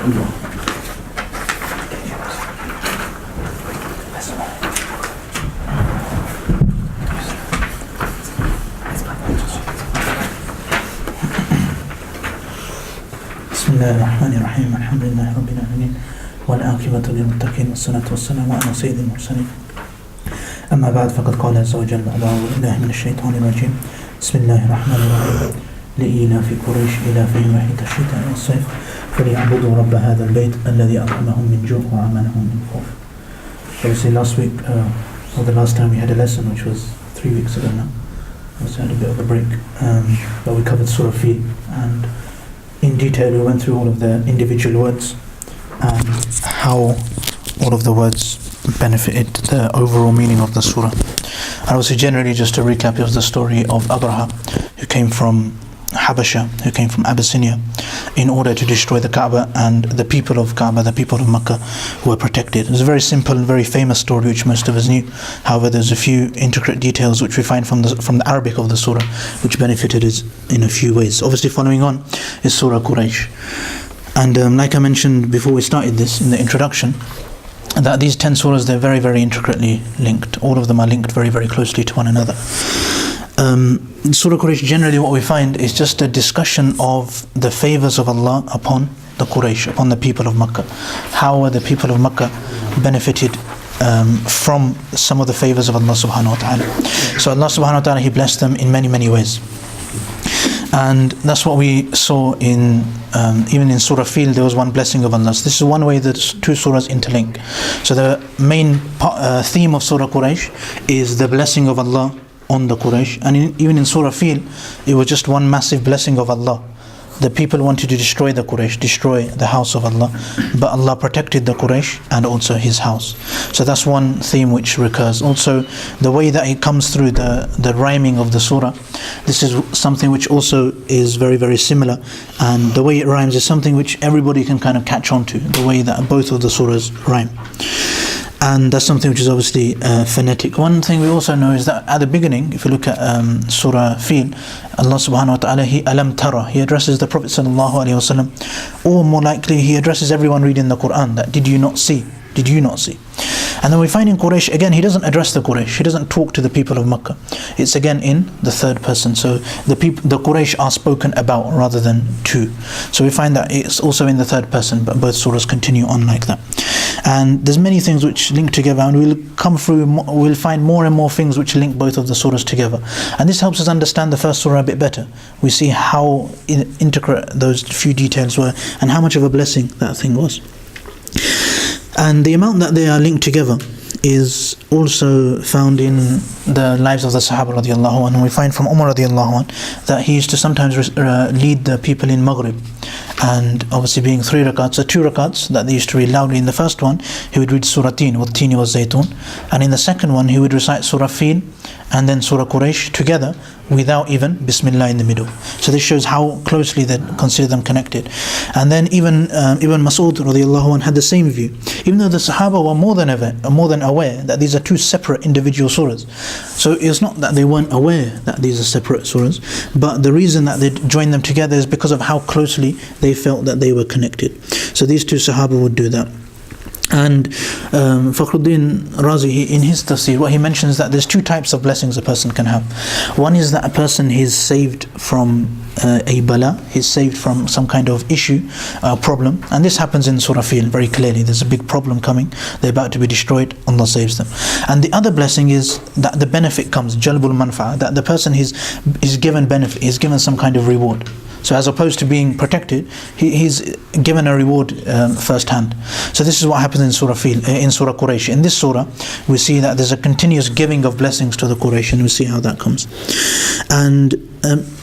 بسم الله الرحمن الرحيم الحمد لله رب العالمين والعاقبة للمتقين والصلاة والسلام على سيد المرسلين أما بعد فقد قال عز وجل بعد أعوذ بالله من الشيطان الرجيم بسم الله الرحمن الرحيم لإيلاف قريش إيلافهم رحلة الشتاء والصيف فليعبدوا رب هذا البيت الذي أطعمهم من جوع وآمنهم من خوف. Obviously last week or the last time we had a lesson which was 3 weeks ago now. We had a bit of a break, but we covered Surah Fil, and in detail we went through all of the individual words and how all of the words benefited the overall meaning of the surah. And also generally just a recap of the story of Abraha, who came from Habasha, who came from Abyssinia in order to destroy the Kaaba, and the people of Kaaba, the people of Makkah, were protected. It's a very simple, very famous story which most of us knew. However, there's a few intricate details which we find from the Arabic of the surah which benefited us in a few ways. Obviously following on is Surah Quraysh. And like I mentioned before we started this in the introduction, that these 10 surahs, they're very, very intricately linked. All of them are linked very, very closely to one another. Surah Quraysh, generally what we find is just a discussion of the favors of Allah upon the Quraysh, upon the people of Makkah. How are the people of Makkah benefited from some of the favors of Allah subhanahu wa ta'ala. So Allah subhanahu wa ta'ala, He blessed them in many, many ways. And that's what we saw in even in Surah Fil, there was one blessing of Allah. So this is one way that two surahs interlink. So the main theme of Surah Quraysh is the blessing of Allah on the Quraysh, and even in Surah Fil, it was just one massive blessing of Allah. The people wanted to destroy the Quraysh, destroy the house of Allah, but Allah protected the Quraysh and also His house. So that's one theme which recurs. Also, the way that it comes through the rhyming of the surah, this is something which also is very, very similar, and the way it rhymes is something which everybody can kind of catch on to, the way that both of the surahs rhyme. And that's something which is obviously phonetic. One thing we also know is that at the beginning, if you look at Surah Fil, Allah subhanahu wa ta'ala, He alam tara, He addresses the Prophet sallallahu alaihi wasallam, or more likely He addresses everyone reading the Quran, that did you not see? Did you not see? And then we find in Quraysh, again, He doesn't address the Quraysh, He doesn't talk to the people of Makkah. It's again in the third person. So the Quraysh are spoken about rather than to. So we find that it's also in the third person, but both surahs continue on like that. And there's many things which link together, and we'll find more and more things which link both of the surahs together. And this helps us understand the first surah a bit better. We see how intricate those few details were and how much of a blessing that thing was. And the amount that they are linked together is also found in the lives of the Sahaba radiallahu anhu. We find from Umar radiallahu anhu that he used to sometimes lead the people in Maghrib, and obviously being 3 rakats, so 2 rakats that they used to read loudly. In the first one he would read Surah Teen, وَالتِّينِ وَالزَّيْتُونِ, and in the second one he would recite Surah Fil and then Surah Quraysh together without even Bismillah in the middle. So this shows how closely they consider them connected. And then even Ibn Mas'ud radiallahu anhu had the same view, even though the Sahaba were more than aware that these are two separate individual surahs. So it's not that they weren't aware that these are separate surahs, but the reason that they joined them together is because of how closely they felt that they were connected. So these two Sahaba would do that. And Fakhruddin Razi, in his Tafseer, what he mentions is that there's 2 types of blessings a person can have. One is that a person is saved from a bala, he's saved from some kind of issue, problem, and this happens in Surah Fil very clearly. There's a big problem coming, they're about to be destroyed, Allah saves them. And the other blessing is that the benefit comes, jalbul manfa, that the person is given benefit, is given some kind of reward. So as opposed to being protected, he's given a reward first hand. So this is what happens in Surah Fil, in Surah Quraysh. In this surah, we see that there's a continuous giving of blessings to the Quraysh, and we see how that comes.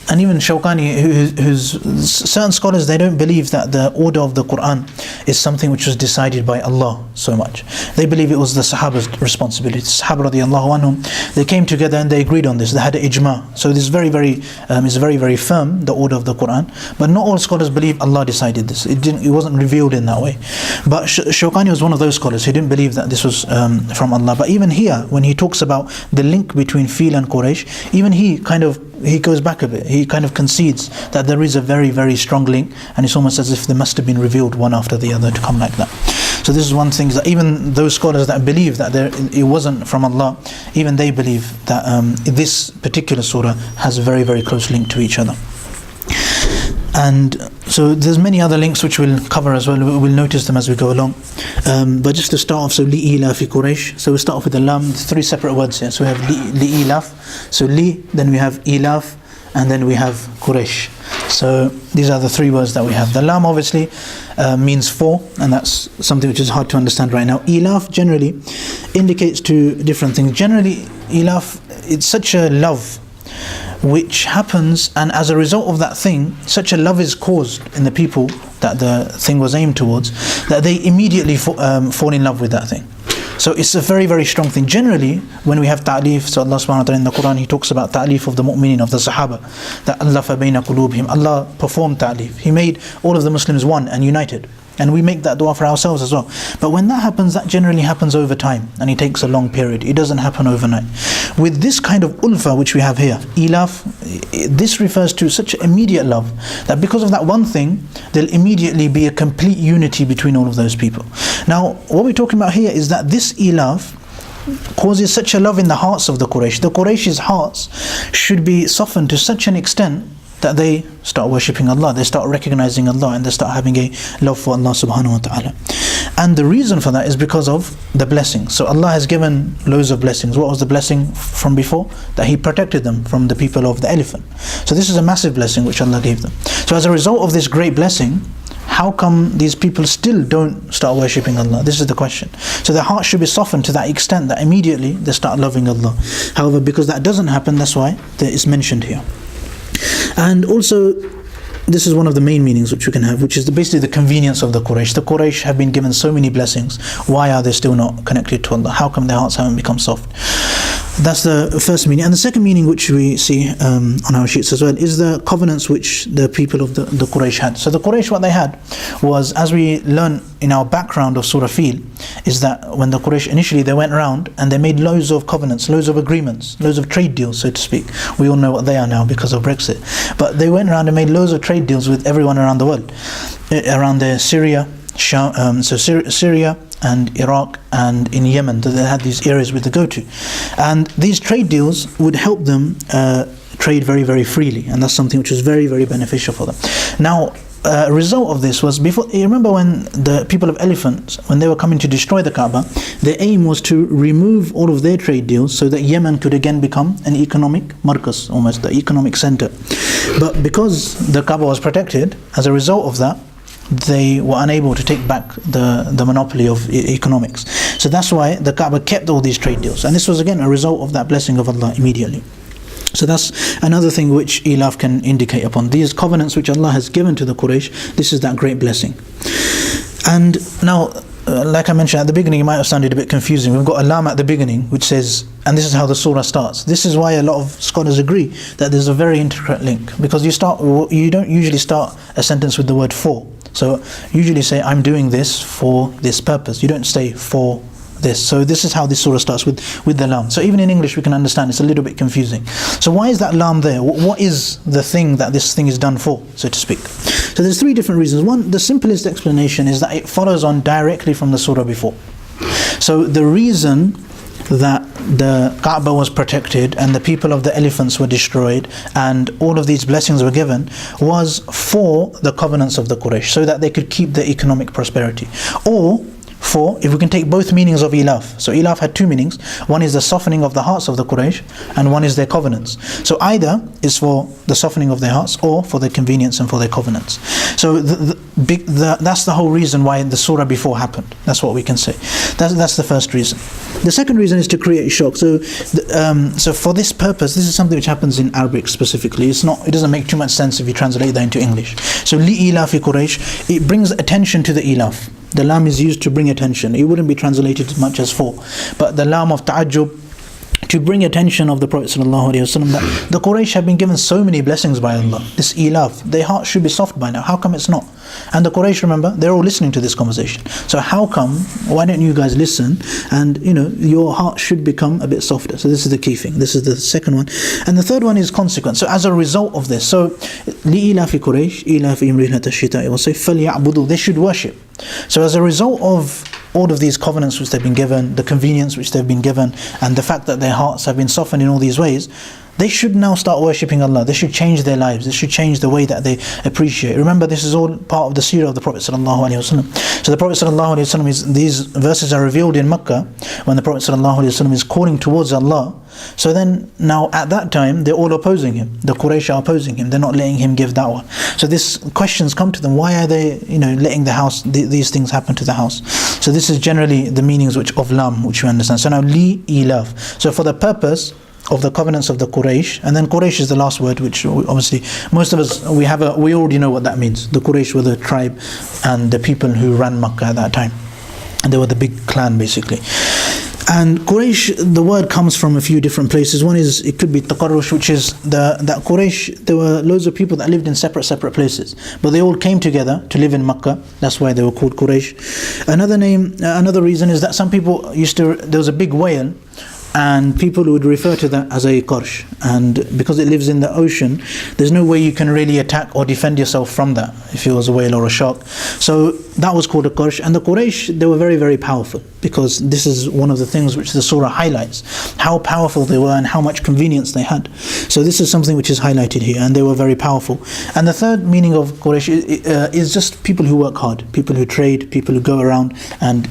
And even Shawkani, who's certain scholars, they don't believe that the order of the Quran is something which was decided by Allah so much. They believe it was the Sahaba's responsibility. Sahaba radiallahu anhum, they came together and they agreed on this. They had an ijma. So this is very, very firm, the order of the Quran. But not all scholars believe Allah decided this. It wasn't revealed in that way. But Shawkani was one of those scholars who didn't believe that this was from Allah. But even here, when he talks about the link between Fil and Quraysh, even he kind of he goes back a bit. He kind of concedes that there is a very, very strong link, and it's almost as if they must have been revealed one after the other to come like that. So this is one thing, that even those scholars that believe that it wasn't from Allah, even they believe that this particular surah has a very, very close link to each other. And so there's many other links which we'll cover as well. We'll notice them as we go along. But just to start off, so li'ilafi Quraysh. So we'll start off with the lam. There's three separate words here. So we have li'ilaf. So li, then we have ilaf, and then we have Quraysh. So these are the three words that we have. The lam obviously means for, and that's something which is hard to understand right now. Ilaf generally indicates two different things. Generally, ilaf, it's such a love which happens, and as a result of that thing, such a love is caused in the people that the thing was aimed towards, that they immediately fall in love with that thing. So it's a very, very strong thing. Generally, when we have ta'lif, so Allah subhanahu wa ta'ala in the Quran, He talks about ta'lif of the mu'minin, of the Sahaba, that Allah فَبَيْنَ قُلُوبِهِمْ, Allah performed ta'lif. He made all of the Muslims one and united. And we make that dua for ourselves as well. But when that happens, that generally happens over time, and it takes a long period. It doesn't happen overnight. With this kind of ulfa which we have here, ilaf, this refers to such immediate love that because of that one thing, there'll immediately be a complete unity between all of those people. Now, what we're talking about here is that this ilaf causes such a love in the hearts of the Quraysh. The Quraysh's hearts should be softened to such an extent that they start worshipping Allah, they start recognizing Allah, and they start having a love for Allah subhanahu wa ta'ala. And the reason for that is because of the blessings. So Allah has given loads of blessings. What was the blessing from before? That He protected them from the people of the elephant. So this is a massive blessing which Allah gave them. So as a result of this great blessing, how come these people still don't start worshipping Allah? This is the question. So their heart should be softened to that extent that immediately they start loving Allah. However, because that doesn't happen, that's why it's mentioned here. And also, this is one of the main meanings which we can have, which is basically the convenience of the Quraysh. The Quraysh have been given so many blessings. Why are they still not connected to Allah? How come their hearts haven't become soft? That's the first meaning. And the second meaning which we see on our sheets as well is the covenants which the people of the Quraysh had. So the Quraysh, what they had was, as we learn in our background of Surah Fil, is that when the Quraysh initially, they went around and they made loads of covenants, loads of agreements, loads of trade deals, so to speak. We all know what they are now because of Brexit. But they went around and made loads of trade deals with everyone around the world, around Syria, Syria and Iraq and in Yemen. They had these areas where they go to, and these trade deals would help them trade very, very freely, and that's something which was very, very beneficial for them. Now, a result of this was, before, you remember when the people of Elephants, when they were coming to destroy the Kaaba, their aim was to remove all of their trade deals so that Yemen could again become an economic markas, almost the economic center. But because the Kaaba was protected, as a result of that, they were unable to take back the monopoly of economics. So that's why the Kaaba kept all these trade deals, and this was again a result of that blessing of Allah immediately. So that's another thing which ilaf can indicate upon. These covenants which Allah has given to the Quraysh, this is that great blessing. And now, like I mentioned at the beginning, it might have sounded a bit confusing. We've got a lam at the beginning which says, and this is how the surah starts. This is why a lot of scholars agree that there's a very intricate link, because you don't usually start a sentence with the word for. So usually say, I'm doing this for this purpose. You don't say for this. So this is how this surah starts, with the lam. So even in English we can understand it's a little bit confusing. So why is that lam there? What is the thing that this thing is done for, so to speak? So there's three different reasons. One, the simplest explanation is that it follows on directly from the surah before. So the reason that the Kaaba was protected and the people of the elephants were destroyed and all of these blessings were given was for the covenants of the Quraysh, so that they could keep their economic prosperity. Or for, if we can take both meanings of ilaf. So ilaf had two meanings. One is the softening of the hearts of the Quraysh, and one is their covenants. So either is for the softening of their hearts or for their convenience and for their covenants. So that's the whole reason why the surah before happened. That's what we can say. That's the first reason. The second reason is to create shock. So for this purpose, this is something which happens in Arabic specifically. It doesn't make too much sense if you translate that into English. So li ilafi Quraysh, it brings attention to the ilaf. The lam is used to bring attention. It wouldn't be translated as much as for. But the lam of ta'ajjub, to bring attention of the Prophet ﷺ, that the Quraysh have been given so many blessings by Allah. This ilaf, their heart should be soft by now. How come it's not? And the Quraysh, remember, they're all listening to this conversation. So how come, why don't you guys listen? And your heart should become a bit softer. So this is the key thing. This is the second one. And the third one is consequence. So as a result of this, so لِإِلَافِ قُرَيْشٍ إِلَافِهِمْ رِحْلَةَ الشِّتَاءِ وَالصَّيْفِ فَلْيَعْبُدُوا. They should worship. So as a result of all of these covenants which they've been given, the convenience which they've been given, and the fact that their hearts have been softened in all these ways, they should now start worshipping Allah. They should change their lives. They should change the way that they appreciate. Remember, this is all part of the seerah of the Prophet ﷺ. So the Prophet ﷺ these verses are revealed in Makkah when the Prophet ﷺ is calling towards Allah. So then now at that time they're all opposing him. The Quraysh are opposing him. They're not letting him give da'wah. So these questions come to them. Why are they letting the house, these things happen to the house? So this is generally the meanings of lam, which you understand. So now li ilaf. So for the purpose of the covenants of the Quraysh, and then Quraysh is the last word, which obviously most of us we already know what that means. The Quraysh were the tribe and the people who ran Makkah at that time, and they were the big clan basically. And Quraysh, the word comes from a few different places. One is, it could be Taqarrush, which is that Quraysh, there were loads of people that lived in separate places, but they all came together to live in Makkah. That's why they were called Quraysh. Another reason is that some people there was a big whale, and people would refer to that as a qarsh, and because it lives in the ocean, there's no way you can really attack or defend yourself from that if it was a whale or a shark. So that was called a qarsh. And the Quraysh, they were very, very powerful, because this is one of the things which the surah highlights, how powerful they were and how much convenience they had. So this is something which is highlighted here, and they were very powerful. And the third meaning of Quraysh is just people who work hard, people who trade, people who go around and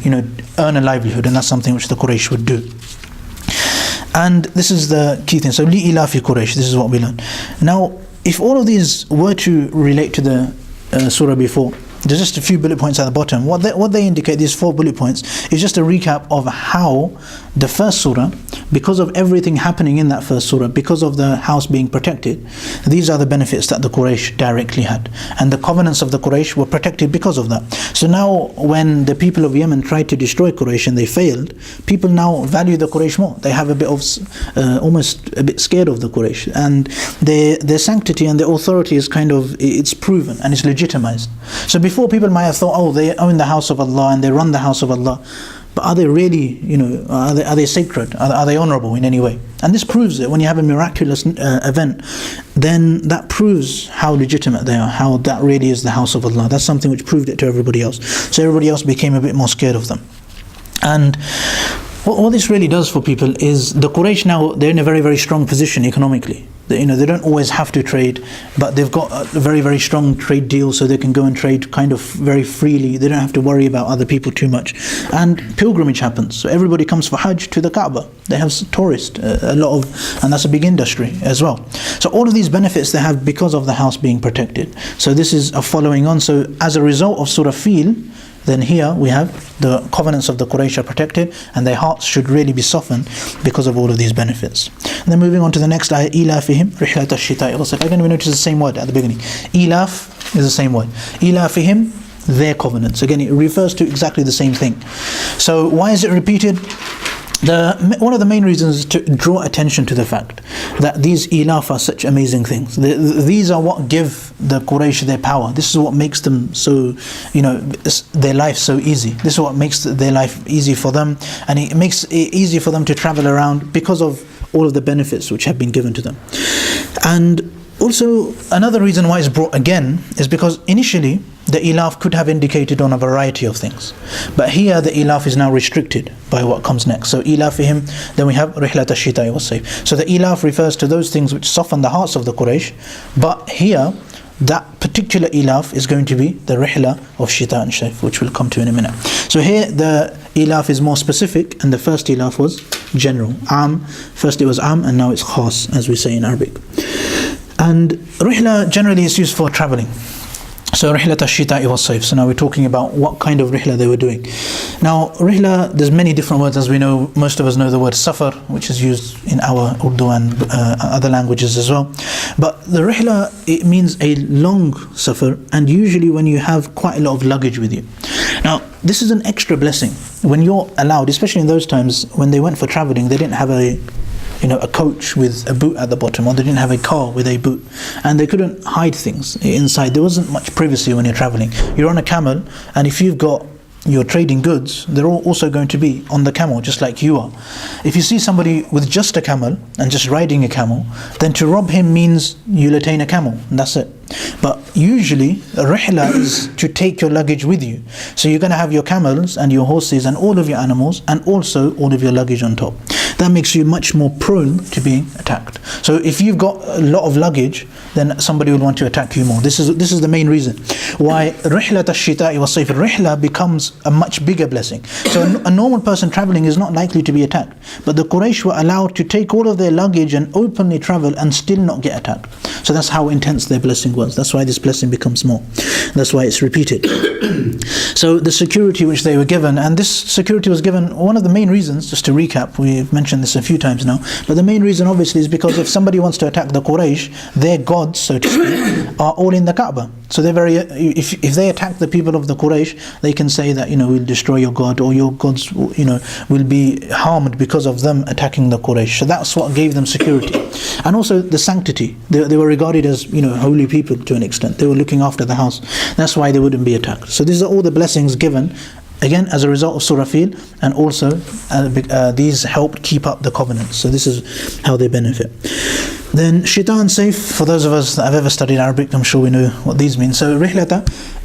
earn a livelihood, and that's something which the Quraysh would do. And this is the key thing. So li ilafi Quraysh, this is what we learned. Now, if all of these were to relate to the surah before, there's just a few bullet points at the bottom. What they indicate, these 4 bullet points, is just a recap of how the first surah, because of everything happening in that first surah, because of the house being protected, these are the benefits that the Quraysh directly had. And the covenants of the Quraysh were protected because of that. So now when the people of Yemen tried to destroy Quraysh and they failed, people now value the Quraysh more. They have a bit of, almost a bit scared of the Quraysh. And their sanctity and their authority is it's proven and it's legitimized. So before, people might have thought, they own the house of Allah and they run the house of Allah. But are they really, are they sacred? Are they honorable in any way? And this proves it. When you have a miraculous event, then that proves how legitimate they are, how that really is the house of Allah. That's something which proved it to everybody else. So everybody else became a bit more scared of them. And what this really does for people is the Quraysh now, they're in a very, very strong position economically. They don't always have to trade, but they've got a very, very strong trade deal, so they can go and trade kind of very freely. They don't have to worry about other people too much. And pilgrimage happens, so everybody comes for Hajj to the Kaaba. They have tourists, and that's a big industry as well. So all of these benefits they have because of the house being protected. So this is a following on. So as a result of Surah Fil, then here we have the covenants of the Quraysh are protected, and their hearts should really be softened because of all of these benefits. And then moving on to the next ayah, ilafihim rihlat ash-shita'i was-sayf. Again, we notice the same word at the beginning. Ilaf is the same word. Ilafihim, their covenants. Again, it refers to exactly the same thing. So why is it repeated? One of the main reasons is to draw attention to the fact that these ilaf are such amazing things. These are what give the Quraysh their power. This is what makes them so, their life so easy. This is what makes their life easy for them, and it makes it easy for them to travel around because of all of the benefits which have been given to them. And also, another reason why it's brought again is because initially the ilaf could have indicated on a variety of things, but here the ilaf is now restricted by what comes next. So ilafihim, then we have rihlat ash-shita'i was-sayf. So the ilaf refers to those things which soften the hearts of the Quraysh, but here that particular ilaf is going to be the rihla of shita and shayf, which we'll come to in a minute. So here the ilaf is more specific, and the first ilaf was general. First it was and now it's khas, as we say in Arabic. And rihla generally is used for traveling. So rihlat ash-shita'i was-sayf. So now we're talking about what kind of rihla they were doing. Now rihla, there's many different words, as we know. Most of us know the word safar, which is used in our Urdu and other languages as well. But the rihla, it means a long safar, and usually when you have quite a lot of luggage with you. Now this is an extra blessing when you're allowed, especially in those times when they went for traveling. They didn't have a a coach with a boot at the bottom, or they didn't have a car with a boot, and they couldn't hide things inside. There wasn't much privacy when you're traveling. You're on a camel, and if you're trading goods, they're all also going to be on the camel, just like you are. If you see somebody with just a camel and just riding a camel, then to rob him means you'll attain a camel, and that's it. But usually a rihla is to take your luggage with you. So you're going to have your camels and your horses and all of your animals, and also all of your luggage on top. That makes you much more prone to being attacked. So if you've got a lot of luggage, then somebody will want to attack you more. This is the main reason why rihlat ash-shita'i wa sayf, rihla becomes a much bigger blessing. So a normal person traveling is not likely to be attacked, but the Quraysh were allowed to take all of their luggage and openly travel and still not get attacked. So that's how intense their blessing was. That's why this blessing becomes more. That's why it's repeated. So the security which they were given, and this security was given, one of the main reasons, just to recap, we've mentioned this a few times now, but the main reason obviously is because if somebody wants to attack the Quraysh, their gods, so to speak, are all in the Kaaba. So they're if they attack the people of the Quraysh, they can say that, we'll destroy your God, or your gods, will be harmed because of them attacking the Quraysh. So that's what gave them security. And also the sanctity. They were regarded as, holy people to an extent. They were looking after the house. That's why they wouldn't be attacked. So these are all the blessings given, again, as a result of Surah Fil, and also these helped keep up the covenants. So this is how they benefit. Then Shita and Sayf, for those of us that have ever studied Arabic, I'm sure we know what these mean. So Rihlata,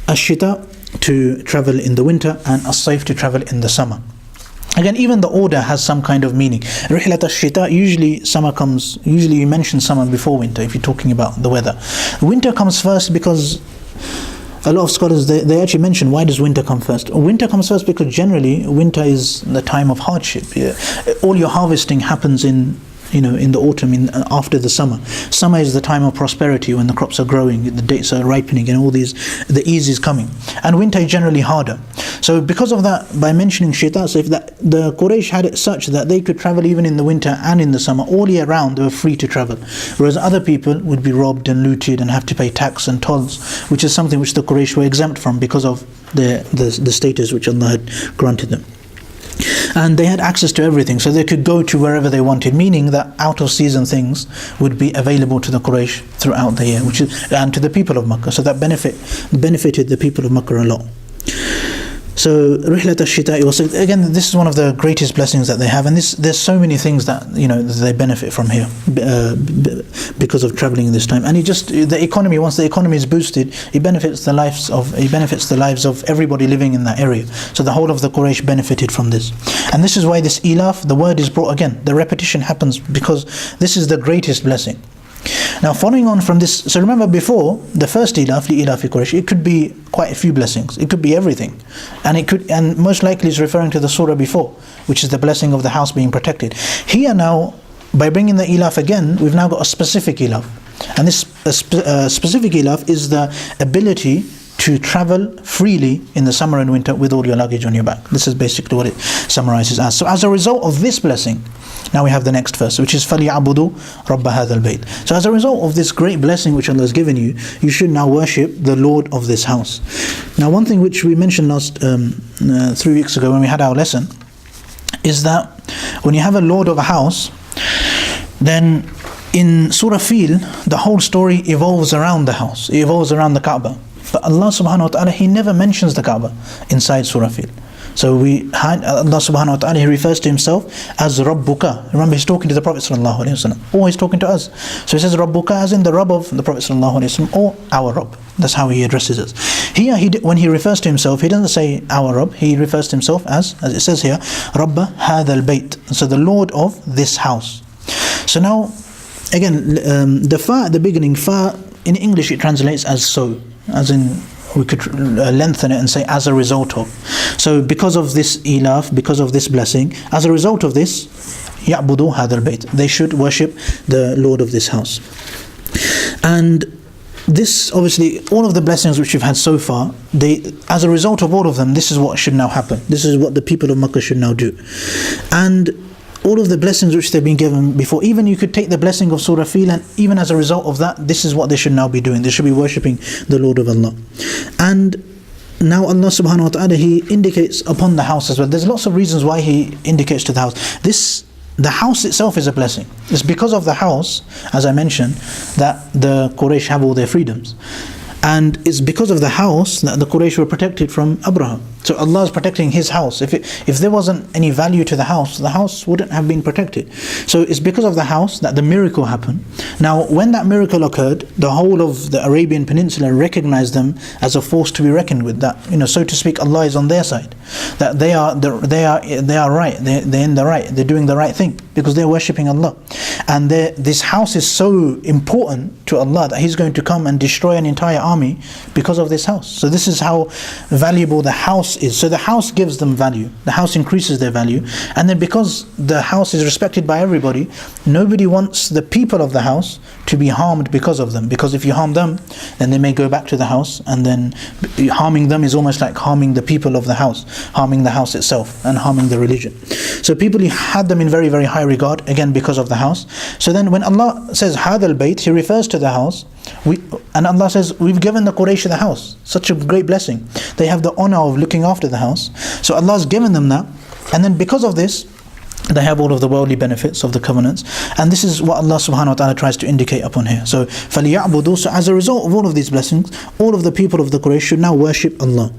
Ash-Shita, to travel in the winter, and As-Sayf, to travel in the summer. Again, even the order has some kind of meaning. Rihlat ash-shita, usually you mention summer before winter if you're talking about the weather. Winter comes first because a lot of scholars, they actually mention, why does winter come first? Winter comes first because generally winter is the time of hardship. All your harvesting happens in the autumn, after the summer. Summer is the time of prosperity, when the crops are growing, the dates are ripening, and the ease is coming. And winter is generally harder. So because of that, by mentioning shita, so if the Quraysh had it such that they could travel even in the winter and in the summer, all year round they were free to travel. Whereas other people would be robbed and looted and have to pay tax and tolls, which is something which the Quraysh were exempt from because of the status which Allah had granted them. And they had access to everything, so they could go to wherever they wanted, meaning that out of season things would be available to the Quraysh throughout the year, and to the people of Makkah. So that benefited the people of Makkah a lot. So Rihlat ash-Shita'i was, again, this is one of the greatest blessings that they have, and there's so many things that they benefit from here because of traveling in this time. And the economy, once the economy is boosted, it benefits the lives of everybody living in that area. So the whole of the Quraysh benefited from this. And this is why this ilaf, the word is brought again. The repetition happens because this is the greatest blessing. Now, following on from this, so remember before, the first ilaf, li ilafi Quraysh, it could be quite a few blessings. It could be everything. And most likely is referring to the surah before, which is the blessing of the house being protected. Here now, by bringing the ilaf again, we've now got a specific ilaf. And this specific ilaf is the ability to travel freely in the summer and winter with all your luggage on your back. This is basically what it summarizes as. So as a result of this blessing, now we have the next verse, which is فَلْيَعْبُدُوا رَبَّ هَذَا الْبَيْتِ. So as a result of this great blessing which Allah has given you, you should now worship the Lord of this house. Now, one thing which we mentioned last 3 weeks ago when we had our lesson is that when you have a Lord of a house, then in Surah Fil, the whole story evolves around the house. It evolves around the Kaaba. But Allah subhanahu wa ta'ala, He never mentions the Kaaba inside Surah Fil. So Allah subhanahu wa ta'ala, He refers to Himself as Rabbuka. Remember, He's talking to the Prophet sallallahu alaihi wasallam, or He's talking to us. So He says Rabbuka as in the Rabb of the Prophet sallallahu alaihi wasallam, or our Rabb. That's how He addresses us. Here, when He refers to Himself, He doesn't say our Rabb. He refers to Himself as it says here, Rabba hadha al-bayt. So the Lord of this house. So now, again, the fa at the beginning, fa in English it translates as so. As in, we could lengthen it and say as a result of. So because of this ilaf, because of this blessing, as a result of this, يَعْبُدُوا هَذَا الْبَيْتِ, they should worship the Lord of this house. And this, obviously, all of the blessings which you've had so far, as a result of all of them, this is what should now happen. This is what the people of Makkah should now do. And all of the blessings which they've been given before, even you could take the blessing of Surah Fil, and even as a result of that, this is what they should now be doing. They should be worshipping the Lord of Allah. And now Allah subhanahu wa ta'ala, He indicates upon the house as well. There's lots of reasons why He indicates to the house. This the house itself is a blessing. It's because of the house, as I mentioned, that the Quraysh have all their freedoms. And it's because of the house that the Quraysh were protected from Abraham. So Allah is protecting His house. If there wasn't any value to the house wouldn't have been protected. So it's because of the house that the miracle happened. Now, when that miracle occurred, the whole of the Arabian Peninsula recognized them as a force to be reckoned with. That, so to speak, Allah is on their side. That they are right. They're in the right. They're doing the right thing because they're worshipping Allah. And this house is so important to Allah that He's going to come and destroy an entire army because of this house. So this is how valuable the house is. So the house gives them value. The house increases their value. And then because the house is respected by everybody, nobody wants the people of the house to be harmed because of them. Because if you harm them, then they may go back to the house, and then harming them is almost like harming the people of the house, harming the house itself, and harming the religion. So people had them in very, very high regard, again because of the house. So then when Allah says Hadal Bayt, He refers to the house. And Allah says, we've given the Quraysh the house. Such a great blessing. They have the honor of looking after the house. So Allah has given them that. And then because of this, they have all of the worldly benefits of the covenants. And this is what Allah subhanahu wa ta'ala tries to indicate upon here. So, فَلِيَعْبُدُوا. So as a result of all of these blessings, all of the people of the Quraysh should now worship Allah.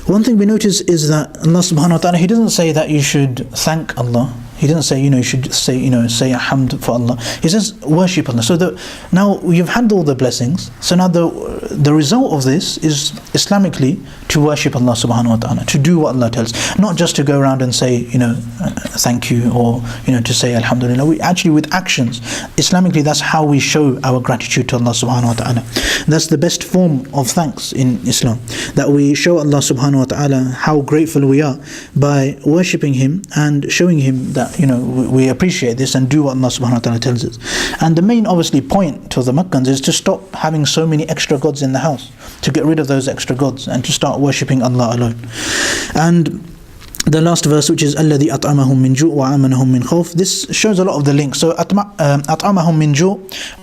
One thing we notice is that Allah subhanahu wa ta'ala, He doesn't say that you should thank Allah. He doesn't say, you should say hamd for Allah. He says, worship Allah. So now you've had all the blessings. So now the result of this is Islamically to worship Allah subhanahu wa ta'ala, to do what Allah tells. Not just to go around and say, thank you, or, to say alhamdulillah. We actually, with actions, Islamically, that's how we show our gratitude to Allah subhanahu wa ta'ala. That's the best form of thanks in Islam. That we show Allah subhanahu wa ta'ala how grateful we are by worshipping Him and showing Him that we appreciate this and do what Allah subhanahu wa ta'ala tells us. And the main obviously point to the Makkans is to stop having so many extra gods in the house, to get rid of those extra gods and to start worshipping Allah alone. And the last verse, which is الَّذِي أَطْعَمَهُم مِّن جُوءٍ وَآمَنَهُم مِّن خَوْفٍ, this shows a lot of the links. So أَطْعَمَهُم مِّن جُوءٍ,